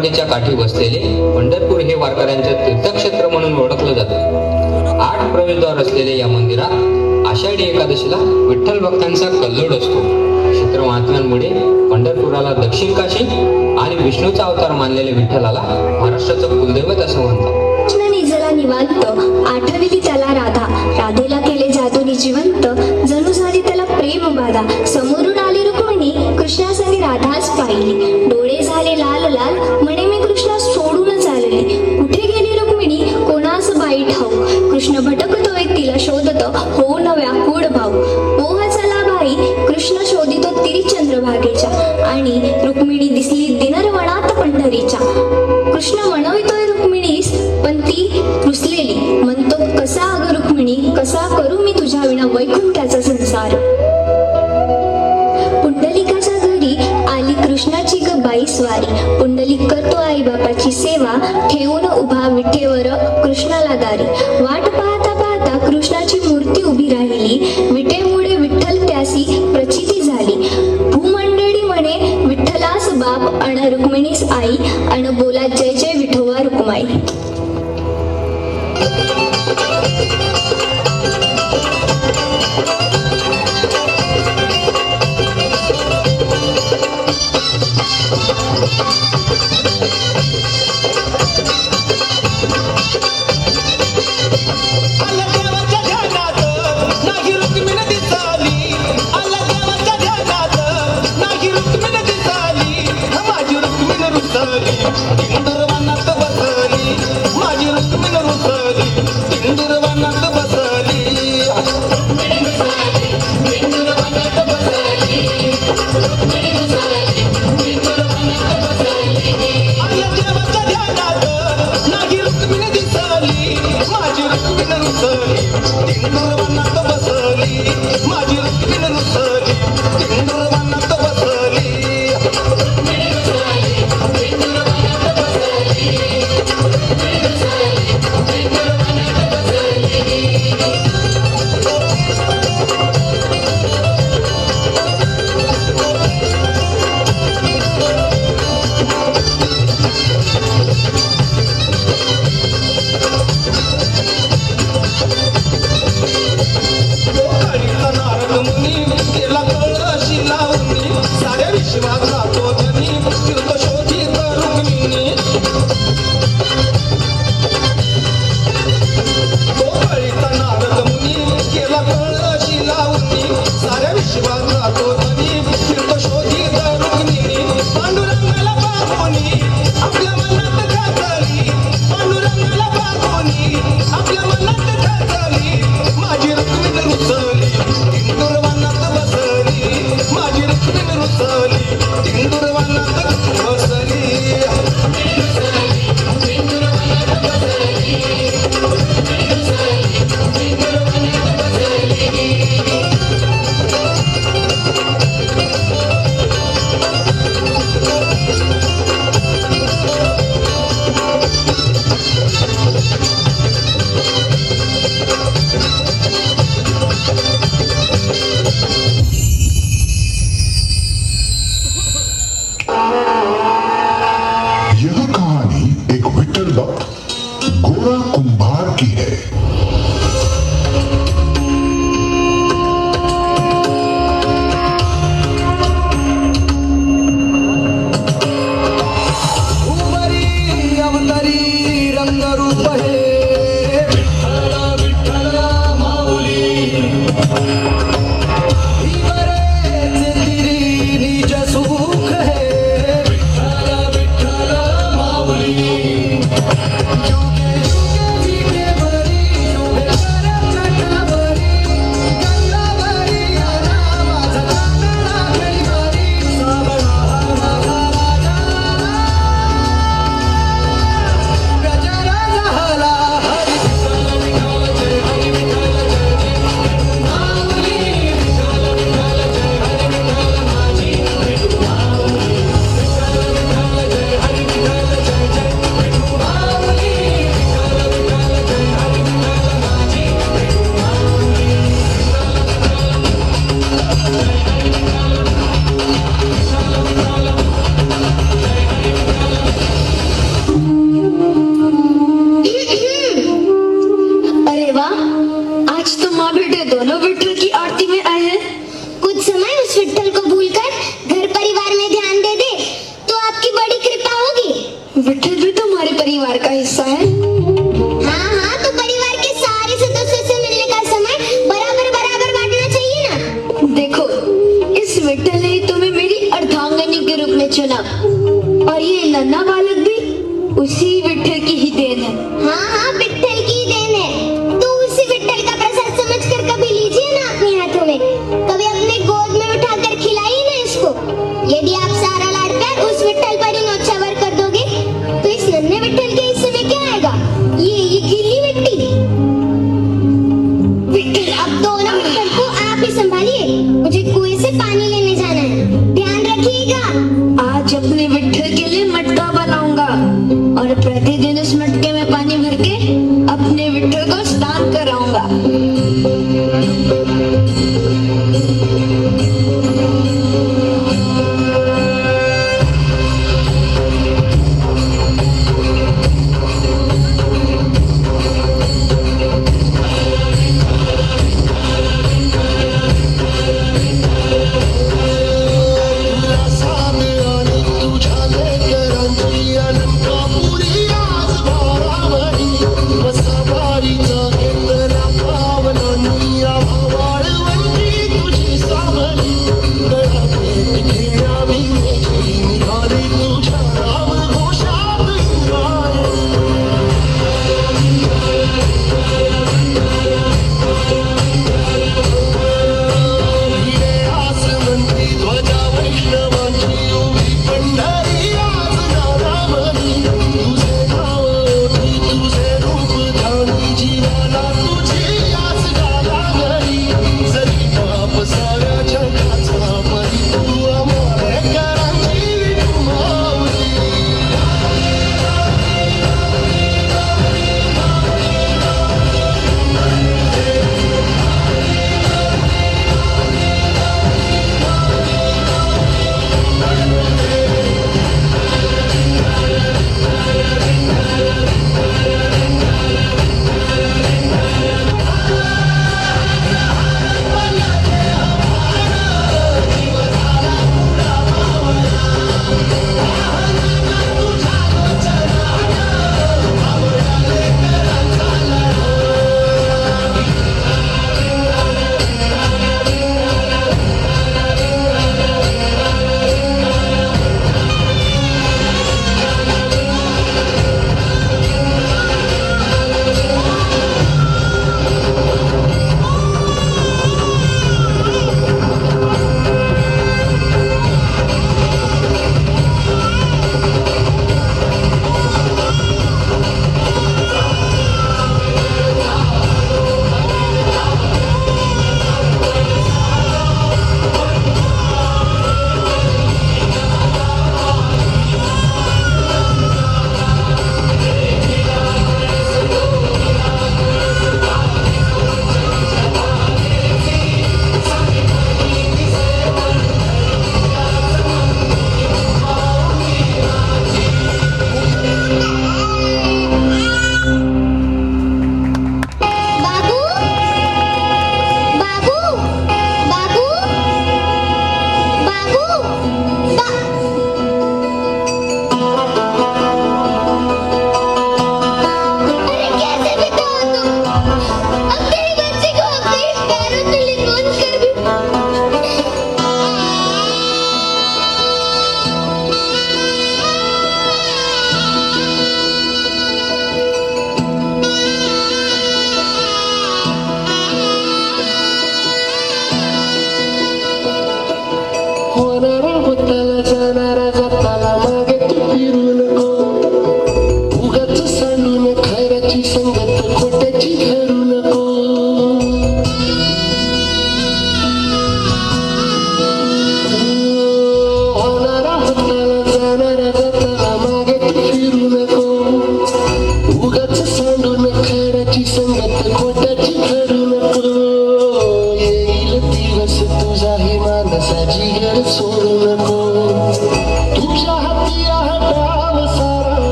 चंद्रभागेच्या काठी बसलेले पंढरपूर हे वारकऱ्यांचे तीर्थक्षेत्र म्हणून ओळखलं जातं. 8 प्रवेशद्वार असलेले या मंदिरात आषाढी एकादशीला विठ्ठल भक्तांचा कल्लोळ असतो. क्षेत्र महात्म्यांमुळे पंढरपुराला दक्षिण काशी आणि विष्णूचा अवतार मानलेले विठ्ठलाला महाराष्ट्राचं कुलदैवत असं म्हणतात. कृष्ण निजला निवांत, आठविली त्याला राधा, राधेला केले जादूनी जिवंत, जणू झाली त्याला प्रेम बाधा. समोरून आली रुक्मिणी, कृष्णासाठी राधाच पाहिली, डोळे झाले लाल लाल, म्हणे मी कृष्णा सोडून चालले. कुठे गेली रुक्मिणी कोणास बाई ठाऊ, कृष्ण भटकतोय तिला शोधत, हो न व्याकुळ भाऊ. पोह चला बाई, कृष्ण शोधितो तिरी चंद्रभागेच्या, आणि रुक्मिणी दिसली दिनरवनात पंढरीच्या. कृष्ण म्हणवितोय रुक्मिणीस, पण ती रुसलेली, म्हणतो कसा अग रुक्मिणी, कसा करू मी तुझ्या विना वैकुंठाचा संसार. पुंडलिकाच्या घरी आली कृष्णाची ग बाई स्वारी, पुंडलिक करतो आई बापाची सेवा, ठेवून उभा विठेवर कृष्णाला दारी. वाट पाहता पाहता कृष्णाची मूर्ती उभी राहिली, विटेमुळे विठ्ठल त्यासी प्रचिती झाली. भूमंडळी म्हणे विठ्ठलास बाप, अण रुक्मिणीस आई, अण बोला जय जय विठोबा रुक्माई. कैसा है? हाँ हाँ, तो परिवार के सारे सदस्यों से मिलने का समय बराबर बराबर बांटना चाहिए ना। देखो, इस विठल ने तुम्हें मेरी अर्धांगिनी के रूप में चुना और ये नन्हा बालक भी उसी विठल की ही देन है। हाँ हाँ, विठ्ठल की देन है, तो उसी विठ्ठल का प्रसाद समझकर कभी लीजिए ना अपने हाथों में, कभी अपने गोद में उठाकर खिलाइए ना इसको। यदि आप सारा लाड प्यार उस विठ्ठल पर ही न्योछावर कर दोगे तो इस नन्हे विठ्ठल के हिस्से में क्या आएगा? ये गीली मिट्टी। विठ्ठल, अब दोनों विठ्ठल को आप ही संभालिए, मुझे कुएं से पानी लेने जाना है, ध्यान रखिएगा। आज अपने विठल के लिए मटका बनाऊंगा और प्रतिदिन उस मटके में पानी भर के अपने विठल को स्नान कराऊंगा।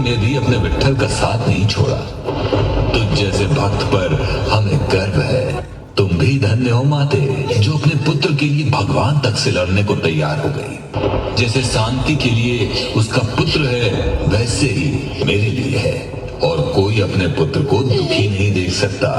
तूने भी अपने विट्ठल का साथ नहीं छोड़ा। तुझ जैसे भक्त पर हमें गर्व है। तुम भी धन्य हो माते, जो अपने पुत्र के लिए भगवान तक से लड़ने को तैयार हो गई। जैसे शांति के लिए उसका पुत्र है, वैसे ही मेरे लिए है। और कोई अपने पुत्र को दुखी नहीं देख सकता।